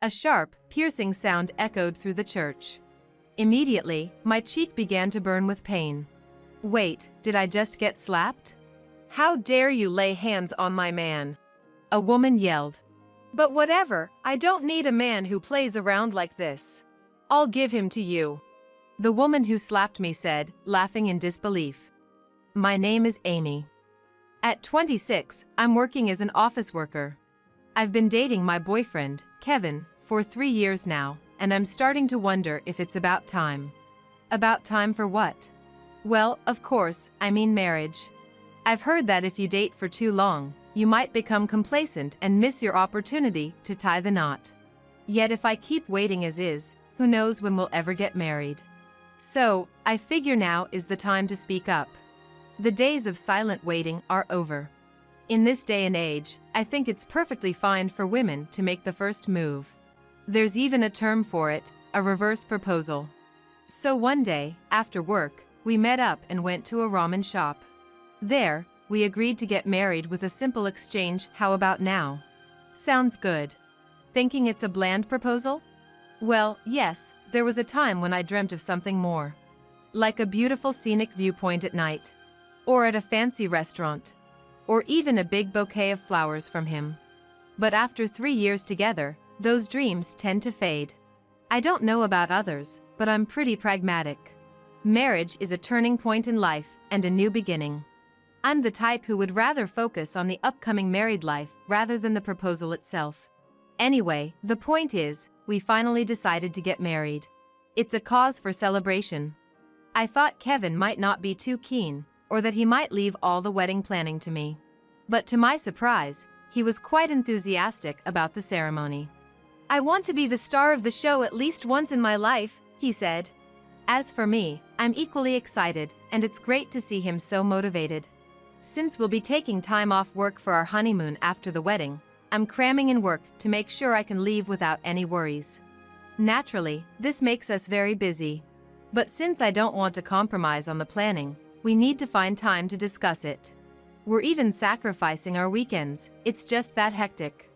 A sharp, piercing sound echoed through the church. Immediately, my cheek began to burn with pain. Wait, did I just get slapped? How dare you lay hands on my man? A woman yelled. But whatever, I don't need a man who plays around like this. I'll give him to you. The woman who slapped me said, laughing in disbelief. My name is Amy. At 26, I'm working as an office worker. I've been dating my boyfriend, Kevin, for 3 years now, and I'm starting to wonder if it's about time. About time for what? Well, of course, I mean marriage. I've heard that if you date for too long, you might become complacent and miss your opportunity to tie the knot. Yet if I keep waiting as is, who knows when we'll ever get married. So, I figure now is the time to speak up. The days of silent waiting are over. In this day and age, I think it's perfectly fine for women to make the first move. There's even a term for it, a reverse proposal. So one day, after work, we met up and went to a ramen shop. There, we agreed to get married with a simple exchange, how about now? Sounds good. Thinking it's a bland proposal? Well, yes, there was a time when I dreamt of something more. Like a beautiful scenic viewpoint at night. Or at a fancy restaurant. Or even a big bouquet of flowers from him. But after 3 years together, those dreams tend to fade. I don't know about others, but I'm pretty pragmatic. Marriage is a turning point in life and a new beginning. I'm the type who would rather focus on the upcoming married life rather than the proposal itself. Anyway, the point is, we finally decided to get married. It's a cause for celebration. I thought Kevin might not be too keen, or that he might leave all the wedding planning to me. But to my surprise, he was quite enthusiastic about the ceremony. I want to be the star of the show at least once in my life, he said. As for me, I'm equally excited, and it's great to see him so motivated. Since we'll be taking time off work for our honeymoon after the wedding, I'm cramming in work to make sure I can leave without any worries. Naturally, this makes us very busy. But since I don't want to compromise on the planning, we need to find time to discuss it. We're even sacrificing our weekends, it's just that hectic.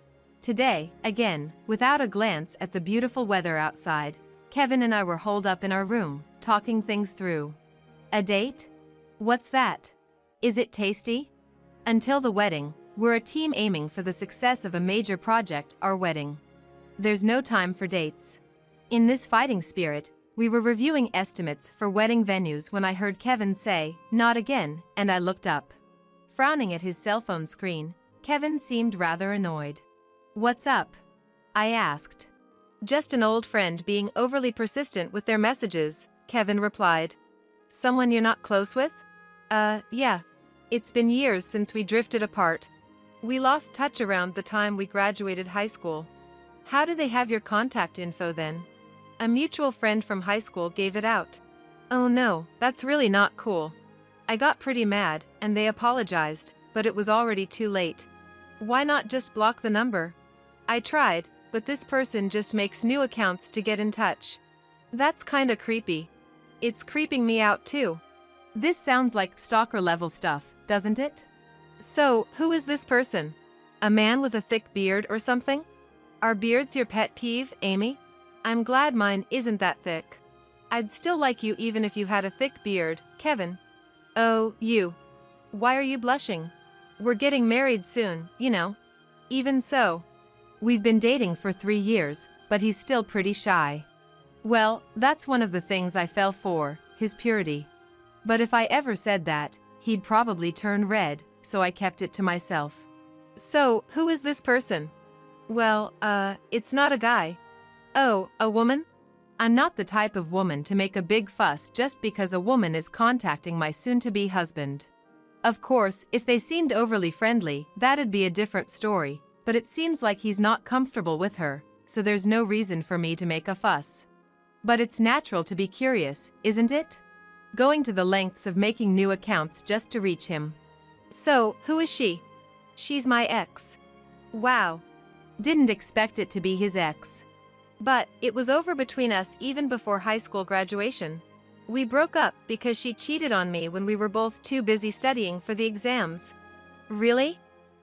Today, again, without a glance at the beautiful weather outside, Kevin and I were holed up in our room, talking things through. A date? What's that? Is it tasty? Until the wedding, we're a team aiming for the success of a major project, our wedding. There's no time for dates. In this fighting spirit, we were reviewing estimates for wedding venues when I heard Kevin say, "Not again," and I looked up. Frowning at his cell phone screen, Kevin seemed rather annoyed. What's up? I asked. Just an old friend being overly persistent with their messages, Kevin replied. Someone you're not close with? Yeah. It's been years since we drifted apart. We lost touch around the time we graduated high school. How do they have your contact info then? A mutual friend from high school gave it out. Oh no, that's really not cool. I got pretty mad, and they apologized, but it was already too late. Why not just block the number? I tried, but this person just makes new accounts to get in touch. That's kinda creepy. It's creeping me out too. This sounds like stalker-level stuff, doesn't it? So, who is this person? A man with a thick beard or something? Are beards your pet peeve, Amy? I'm glad mine isn't that thick. I'd still like you even if you had a thick beard, Kevin. Oh, you. Why are you blushing? We're getting married soon, you know. Even so. We've been dating for 3 years, but he's still pretty shy. Well, that's one of the things I fell for, his purity. But if I ever said that, he'd probably turn red, so I kept it to myself. So, who is this person? Well, it's not a guy. Oh, a woman? I'm not the type of woman to make a big fuss just because a woman is contacting my soon-to-be husband. Of course, if they seemed overly friendly, that'd be a different story, but it seems like he's not comfortable with her, so there's no reason for me to make a fuss. But it's natural to be curious, isn't it? Going to the lengths of making new accounts just to reach him. So, who is she? She's my ex. Wow. Didn't expect it to be his ex. But it was over between us even before high school graduation. We broke up because she cheated on me when we were both too busy studying for the exams. Really?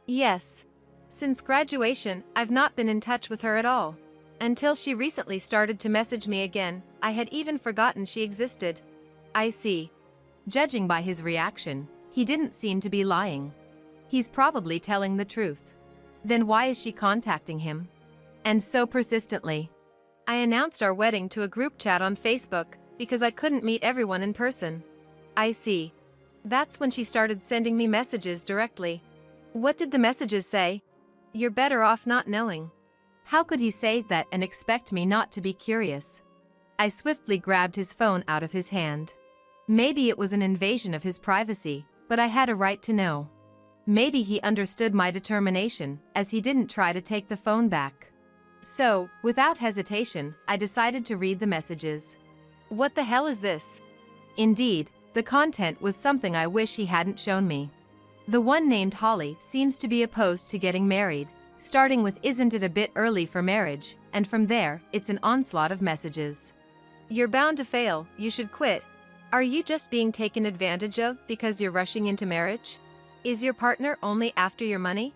Yes. Since graduation, I've not been in touch with her at all. Until she recently started to message me again, I had even forgotten she existed. I see. Judging by his reaction, he didn't seem to be lying. He's probably telling the truth. Then why is she contacting him? And so persistently. I announced our wedding to a group chat on Facebook because I couldn't meet everyone in person. I see. That's when she started sending me messages directly. What did the messages say? You're better off not knowing. How could he say that and expect me not to be curious? I swiftly grabbed his phone out of his hand. Maybe it was an invasion of his privacy, but I had a right to know. Maybe he understood my determination, as he didn't try to take the phone back. So, without hesitation, I decided to read the messages. What the hell is this? Indeed, the content was something I wish he hadn't shown me. The one named Holly seems to be opposed to getting married, starting with "Isn't it a bit early for marriage?" and from there, it's an onslaught of messages. You're bound to fail, you should quit. Are you just being taken advantage of because you're rushing into marriage? Is your partner only after your money?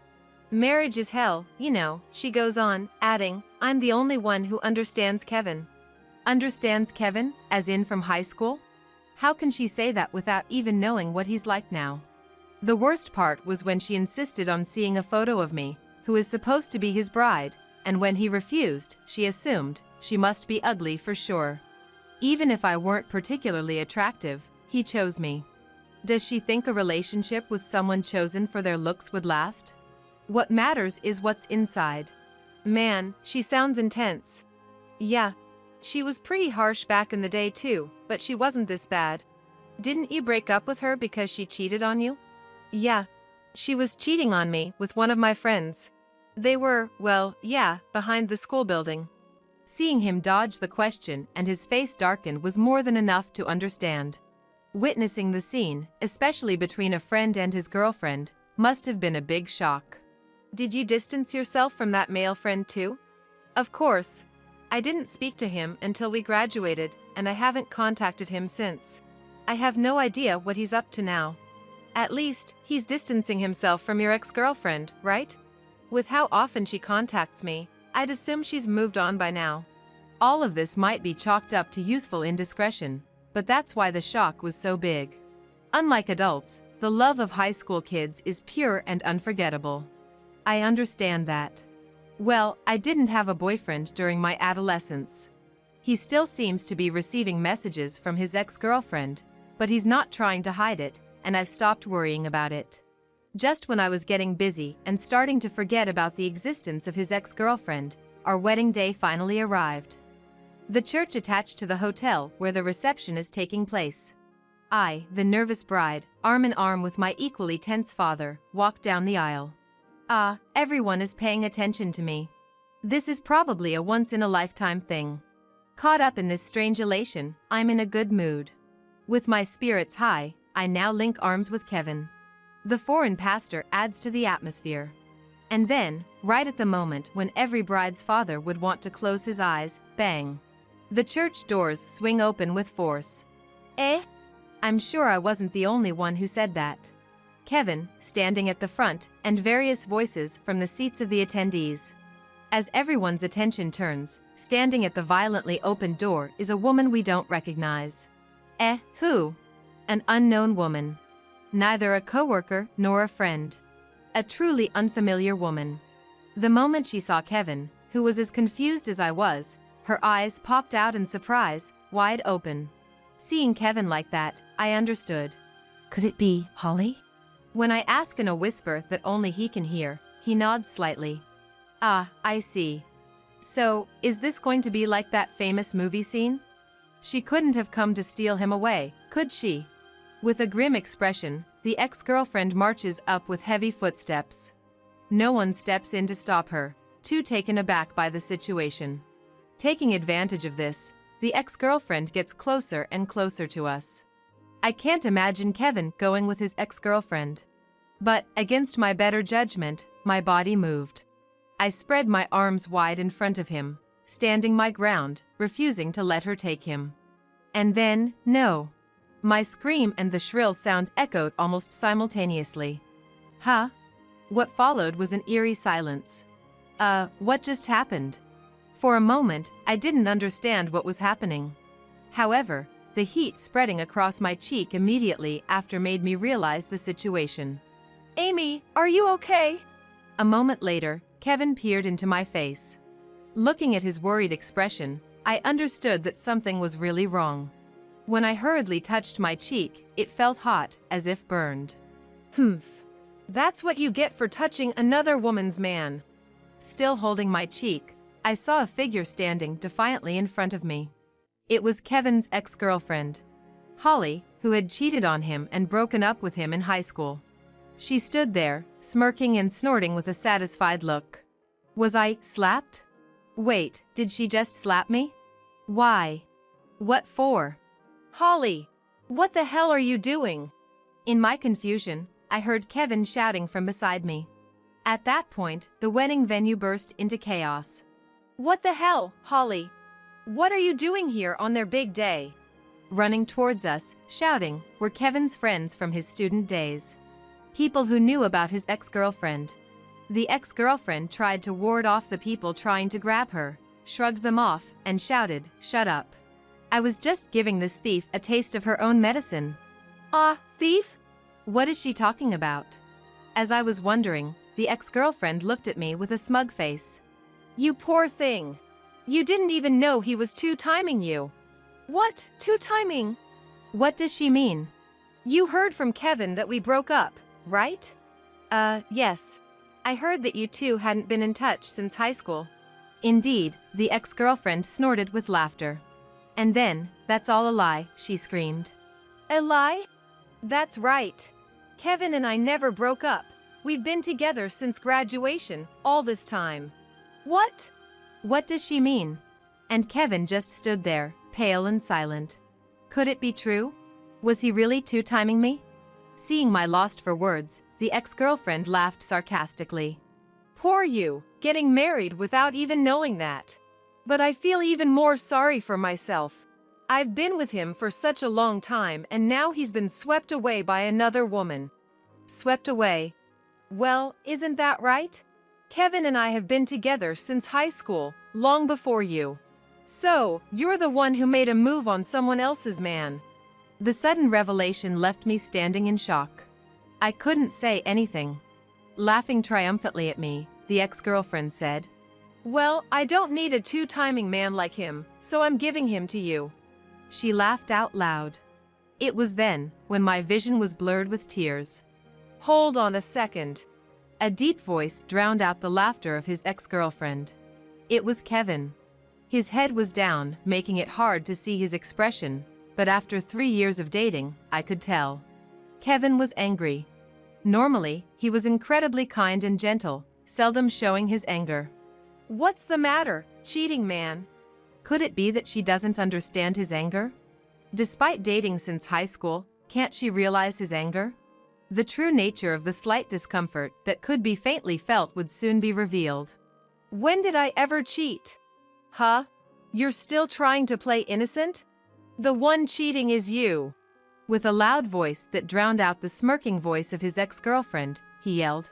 Marriage is hell, you know, she goes on, adding, I'm the only one who understands Kevin. Understands Kevin, as in from high school? How can she say that without even knowing what he's like now? The worst part was when she insisted on seeing a photo of me, who is supposed to be his bride, and when he refused, she assumed she must be ugly for sure. Even if I weren't particularly attractive, he chose me. Does she think a relationship with someone chosen for their looks would last? What matters is what's inside. Man, she sounds intense. Yeah, she was pretty harsh back in the day too, but she wasn't this bad. Didn't you break up with her because she cheated on you? Yeah, she was cheating on me with one of my friends. They were, well, yeah, behind the school building. Seeing him dodge the question and his face darken was more than enough to understand. Witnessing the scene, especially between a friend and his girlfriend, must have been a big shock. Did you distance yourself from that male friend too? Of course. I didn't speak to him until we graduated, and I haven't contacted him since. I have no idea what he's up to now. At least, he's distancing himself from your ex-girlfriend, right? With how often she contacts me, I'd assume she's moved on by now. All of this might be chalked up to youthful indiscretion, but that's why the shock was so big. Unlike adults, the love of high school kids is pure and unforgettable. I understand that. Well, I didn't have a boyfriend during my adolescence. He still seems to be receiving messages from his ex-girlfriend, but he's not trying to hide it, and I've stopped worrying about it. Just when I was getting busy and starting to forget about the existence of his ex-girlfriend, our wedding day finally arrived. The church attached to the hotel where the reception is taking place. I, the nervous bride, arm in arm with my equally tense father, walked down the aisle. Ah, everyone is paying attention to me. This is probably a once-in-a-lifetime thing. Caught up in this strange elation, I'm in a good mood. With my spirits high, I now link arms with Kevin. The foreign pastor adds to the atmosphere. And then, right at the moment when every bride's father would want to close his eyes, bang. The church doors swing open with force. Eh? I'm sure I wasn't the only one who said that. Kevin, standing at the front, and various voices from the seats of the attendees. As everyone's attention turns, standing at the violently opened door is a woman we don't recognize. Who? An unknown woman. Neither a coworker nor a friend. A truly unfamiliar woman. The moment she saw Kevin, who was as confused as I was, her eyes popped out in surprise, wide open. Seeing Kevin like that, I understood. Could it be Holly? When I ask in a whisper that only he can hear, he nods slightly. Ah, I see. So, is this going to be like that famous movie scene? She couldn't have come to steal him away, could she? With a grim expression, the ex-girlfriend marches up with heavy footsteps. No one steps in to stop her, too taken aback by the situation. Taking advantage of this, the ex-girlfriend gets closer and closer to us. I can't imagine Kevin going with his ex-girlfriend. But, against my better judgment, my body moved. I spread my arms wide in front of him, standing my ground, refusing to let her take him. And then, no. My scream and the shrill sound echoed almost simultaneously. Huh? What followed was an eerie silence. What just happened? For a moment, I didn't understand what was happening. However, the heat spreading across my cheek immediately after made me realize the situation. Amy, are you okay? A moment later, Kevin peered into my face. Looking at his worried expression, I understood that something was really wrong. When I hurriedly touched my cheek, it felt hot, as if burned. Humph. That's what you get for touching another woman's man. Still holding my cheek, I saw a figure standing defiantly in front of me. It was Kevin's ex-girlfriend, Holly, who had cheated on him and broken up with him in high school. She stood there, smirking and snorting with a satisfied look. Was I slapped? Wait, did she just slap me? Why? What for? Holly, what the hell are you doing? In my confusion, I heard Kevin shouting from beside me. At that point, the wedding venue burst into chaos. What the hell, Holly? What are you doing here on their big day? Running towards us, shouting, were Kevin's friends from his student days. People who knew about his ex-girlfriend. The ex-girlfriend tried to ward off the people trying to grab her, shrugged them off, and shouted, "Shut up." I was just giving this thief a taste of her own medicine. Ah, thief? What is she talking about? As I was wondering, the ex-girlfriend looked at me with a smug face. You poor thing. You didn't even know he was two-timing you. What? Two-timing? What does she mean? You heard from Kevin that we broke up, right? Yes. I heard that you two hadn't been in touch since high school. Indeed, the ex-girlfriend snorted with laughter. And then, "That's all a lie," she screamed. A lie? That's right. Kevin and I never broke up. We've been together since graduation, all this time. What? What does she mean? And Kevin just stood there, pale and silent. Could it be true? Was he really two-timing me? Seeing my lost for words, the ex-girlfriend laughed sarcastically. Poor you, getting married without even knowing that. But I feel even more sorry for myself. I've been with him for such a long time and now he's been swept away by another woman. Swept away? Well, isn't that right? Kevin and I have been together since high school, long before you. So, you're the one who made a move on someone else's man. The sudden revelation left me standing in shock. I couldn't say anything. Laughing triumphantly at me, the ex-girlfriend said, Well, I don't need a two-timing man like him, so I'm giving him to you. She laughed out loud. It was then, when my vision was blurred with tears. Hold on a second. A deep voice drowned out the laughter of his ex-girlfriend. It was Kevin. His head was down, making it hard to see his expression, but after 3 years of dating, I could tell. Kevin was angry. Normally, he was incredibly kind and gentle, seldom showing his anger. What's the matter, cheating man? Could it be that she doesn't understand his anger? Despite dating since high school, can't she realize his anger? The true nature of the slight discomfort that could be faintly felt would soon be revealed. When did I ever cheat? Huh? You're still trying to play innocent? The one cheating is you. With a loud voice that drowned out the smirking voice of his ex-girlfriend, he yelled.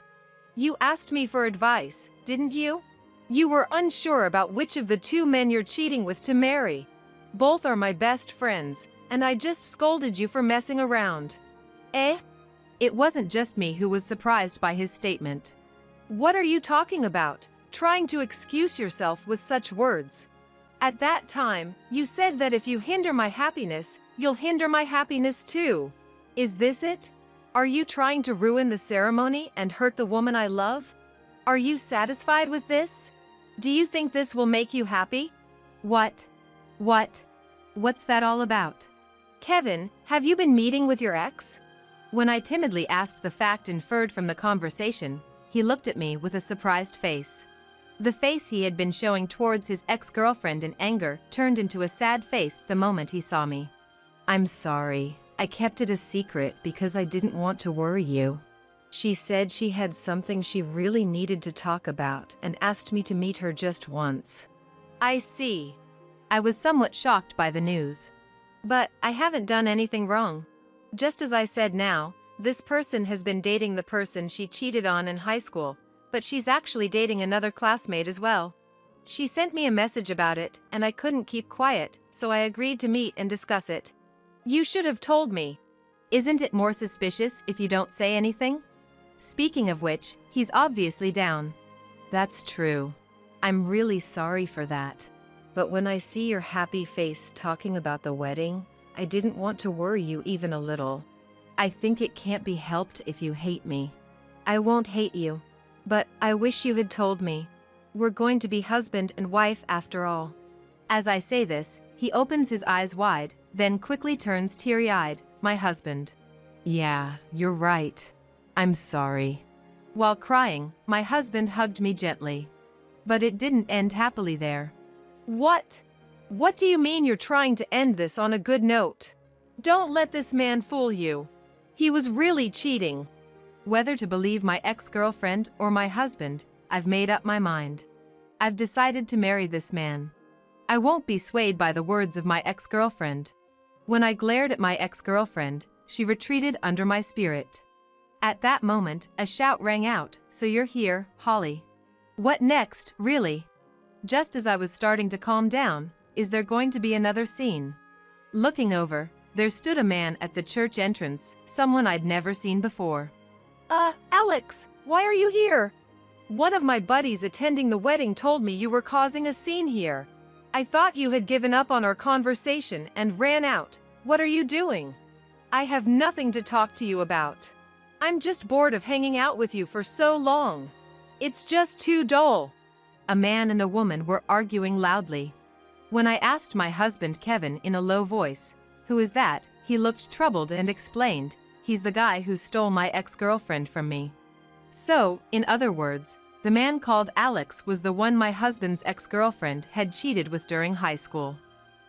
You asked me for advice, didn't you? You were unsure about which of the two men you're cheating with to marry. Both are my best friends, and I just scolded you for messing around. Eh? It wasn't just me who was surprised by his statement. What are you talking about, trying to excuse yourself with such words? At that time, you said that if you hinder my happiness, you'll hinder my happiness too. Is this it? Are you trying to ruin the ceremony and hurt the woman I love? Are you satisfied with this? Do you think this will make you happy? What? What's that all about? Kevin, have you been meeting with your ex? When I timidly asked the fact inferred from the conversation, he looked at me with a surprised face. The face he had been showing towards his ex-girlfriend in anger turned into a sad face the moment he saw me. I'm sorry. I kept it a secret because I didn't want to worry you. She said she had something she really needed to talk about and asked me to meet her just once. I see. I was somewhat shocked by the news. But I haven't done anything wrong. Just as I said now, this person has been dating the person she cheated on in high school, but she's actually dating another classmate as well. She sent me a message about it, and I couldn't keep quiet, so I agreed to meet and discuss it. You should have told me. Isn't it more suspicious if you don't say anything? Speaking of which, he's obviously down. That's true. I'm really sorry for that. But when I see your happy face talking about the wedding, I didn't want to worry you even a little. I think it can't be helped if you hate me. I won't hate you. But I wish you had told me. We're going to be husband and wife after all. As I say this, he opens his eyes wide, then quickly turns teary-eyed. My husband. Yeah, you're right. I'm sorry. While crying, my husband hugged me gently. But it didn't end happily there. What? What do you mean you're trying to end this on a good note? Don't let this man fool you. He was really cheating. Whether to believe my ex-girlfriend or my husband, I've made up my mind. I've decided to marry this man. I won't be swayed by the words of my ex-girlfriend. When I glared at my ex-girlfriend, she retreated under my spirit. At that moment, a shout rang out, "So you're here, Holly. What next, really?" Just as I was starting to calm down, is there going to be another scene? Looking over, there stood a man at the church entrance, someone I'd never seen before. Alex, why are you here? One of my buddies attending the wedding told me you were causing a scene here. I thought you had given up on our conversation and ran out. What are you doing? I have nothing to talk to you about. I'm just bored of hanging out with you for so long. It's just too dull. A man and a woman were arguing loudly. When I asked my husband Kevin in a low voice, "Who is that?" he looked troubled and explained, "He's the guy who stole my ex-girlfriend from me." So, in other words, the man called Alex was the one my husband's ex-girlfriend had cheated with during high school.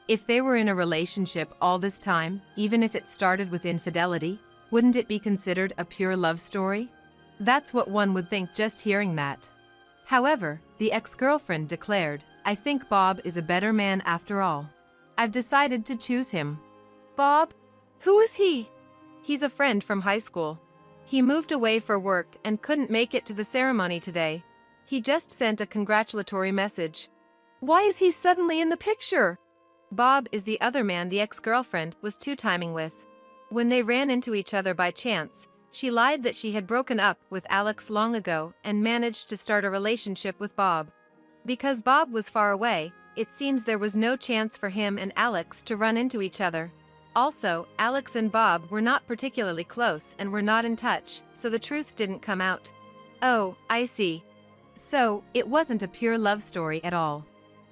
If they were in a relationship all this time, even if it started with infidelity, wouldn't it be considered a pure love story? That's what one would think just hearing that. However, the ex-girlfriend declared, "I think Bob is a better man after all. I've decided to choose him." Bob? Who is he? He's a friend from high school. He moved away for work and couldn't make it to the ceremony today. He just sent a congratulatory message. Why is he suddenly in the picture? Bob is the other man the ex-girlfriend was two-timing with. When they ran into each other by chance, she lied that she had broken up with Alex long ago and managed to start a relationship with Bob. Because Bob was far away, it seems there was no chance for him and Alex to run into each other. Also, Alex and Bob were not particularly close and were not in touch, so the truth didn't come out. Oh, I see. So, it wasn't a pure love story at all.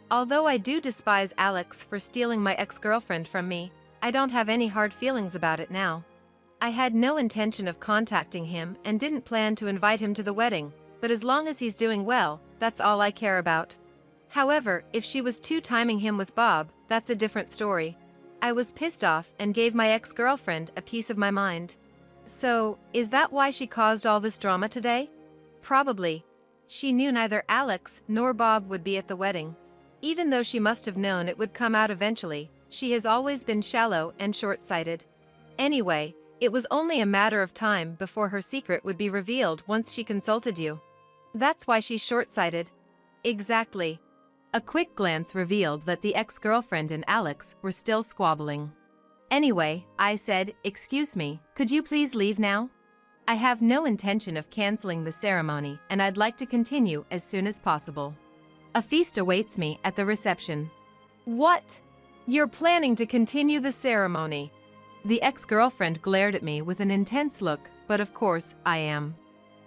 Although I do despise Alex for stealing my ex-girlfriend from me, I don't have any hard feelings about it now. I had no intention of contacting him and didn't plan to invite him to the wedding, but as long as he's doing well, that's all I care about. However, if she was two-timing him with Bob, that's a different story. I was pissed off and gave my ex-girlfriend a piece of my mind. So, is that why she caused all this drama today? Probably. She knew neither Alex nor Bob would be at the wedding. Even though she must have known it would come out eventually, she has always been shallow and short-sighted. Anyway, it was only a matter of time before her secret would be revealed once she consulted you. That's why she's short-sighted. Exactly. A quick glance revealed that the ex-girlfriend and Alex were still squabbling. Anyway, I said, "Excuse me, could you please leave now? I have no intention of canceling the ceremony and I'd like to continue as soon as possible. A feast awaits me at the reception." What? You're planning to continue the ceremony? The ex-girlfriend glared at me with an intense look, but of course, I am.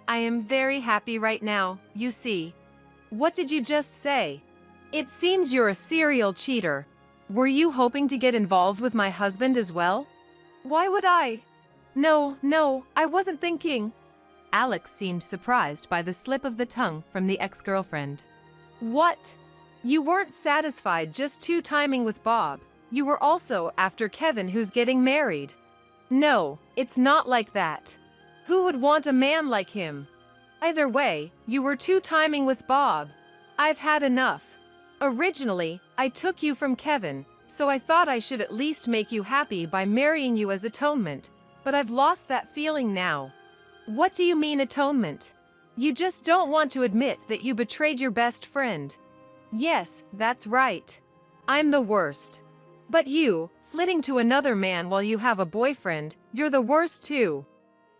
I am very happy right now, you see. What did you just say? It seems you're a serial cheater. Were you hoping to get involved with my husband as well? Why would I? No, I wasn't thinking. Alex seemed surprised by the slip of the tongue from the ex-girlfriend. What? You weren't satisfied just two-timing with Bob. You were also after Kevin who's getting married. No, it's not like that. Who would want a man like him? Either way, you were two-timing with Bob. I've had enough. Originally, I took you from Kevin, so I thought I should at least make you happy by marrying you as atonement, but I've lost that feeling now. What do you mean atonement? You just don't want to admit that you betrayed your best friend. Yes, that's right. I'm the worst. But you, flitting to another man while you have a boyfriend, you're the worst too.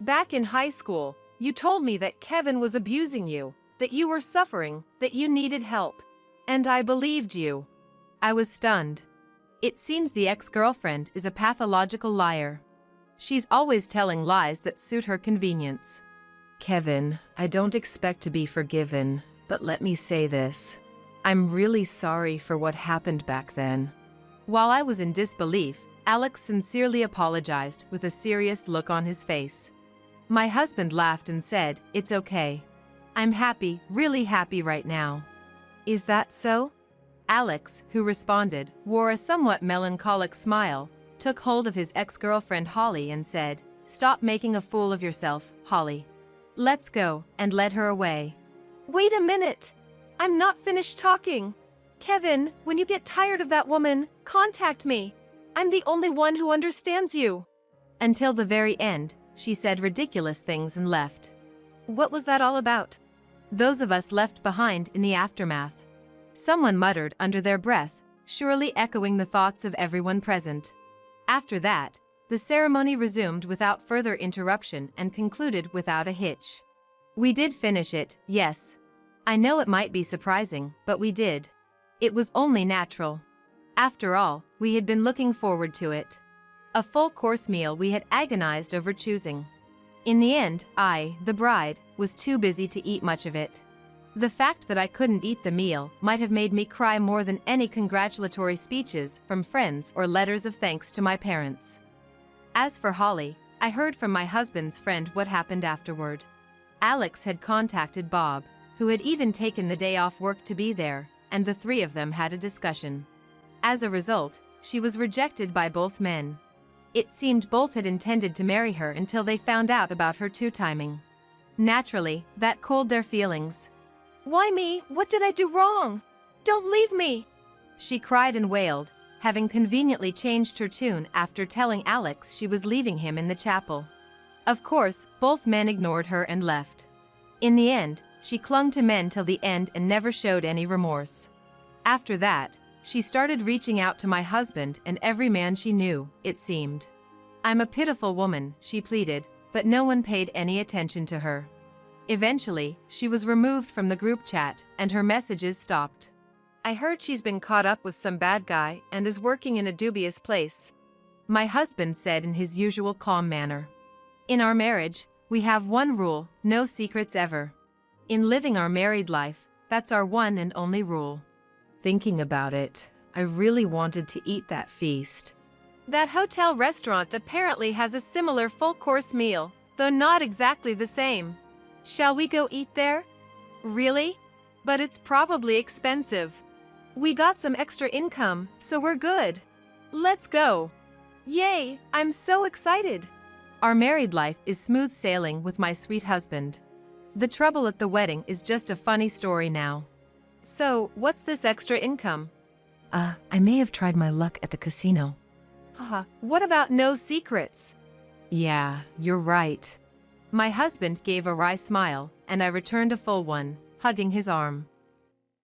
Back in high school, you told me that Kevin was abusing you, that you were suffering, that you needed help. And I believed you. I was stunned. It seems the ex-girlfriend is a pathological liar. She's always telling lies that suit her convenience. Kevin, I don't expect to be forgiven, but let me say this. I'm really sorry for what happened back then. While I was in disbelief, Alex sincerely apologized with a serious look on his face. My husband laughed and said, "It's okay. I'm happy, really happy right now." "Is that so?" Alex, who responded, wore a somewhat melancholic smile, took hold of his ex-girlfriend Holly and said, "Stop making a fool of yourself, Holly. Let's go," and led her away. Wait a minute. I'm not finished talking. Kevin, when you get tired of that woman, contact me. I'm the only one who understands you. Until the very end, she said ridiculous things and left. What was that all about? Those of us left behind in the aftermath. Someone muttered under their breath, surely echoing the thoughts of everyone present. After that, the ceremony resumed without further interruption and concluded without a hitch. We did finish it, yes. I know it might be surprising, but we did. It was only natural. After all, we had been looking forward to it. A full-course meal we had agonized over choosing. In the end, I, the bride, was too busy to eat much of it. The fact that I couldn't eat the meal might have made me cry more than any congratulatory speeches from friends or letters of thanks to my parents. As for Holly, I heard from my husband's friend what happened afterward. Alex had contacted Bob, who had even taken the day off work to be there, and the three of them had a discussion. As a result, she was rejected by both men. It seemed both had intended to marry her until they found out about her two-timing. Naturally, that cooled their feelings. Why me? What did I do wrong? Don't leave me! She cried and wailed, having conveniently changed her tune after telling Alex she was leaving him in the chapel. Of course, both men ignored her and left. In the end, she clung to men till the end and never showed any remorse. After that, she started reaching out to my husband and every man she knew, it seemed. "I'm a pitiful woman," she pleaded, but no one paid any attention to her. Eventually, she was removed from the group chat and her messages stopped. I heard she's been caught up with some bad guy and is working in a dubious place. My husband said in his usual calm manner. In our marriage, we have one rule: no secrets ever. In living our married life, that's our one and only rule. Thinking about it, I really wanted to eat that feast. That hotel restaurant apparently has a similar full-course meal, though not exactly the same. Shall we go eat there? Really? But it's probably expensive. We got some extra income, so we're good. Let's go. Yay, I'm so excited. Our married life is smooth sailing with my sweet husband. The trouble at the wedding is just a funny story now. So, what's this extra income? I may have tried my luck at the casino. What about no secrets? Yeah, you're right. My husband gave a wry smile, and I returned a full one, hugging his arm.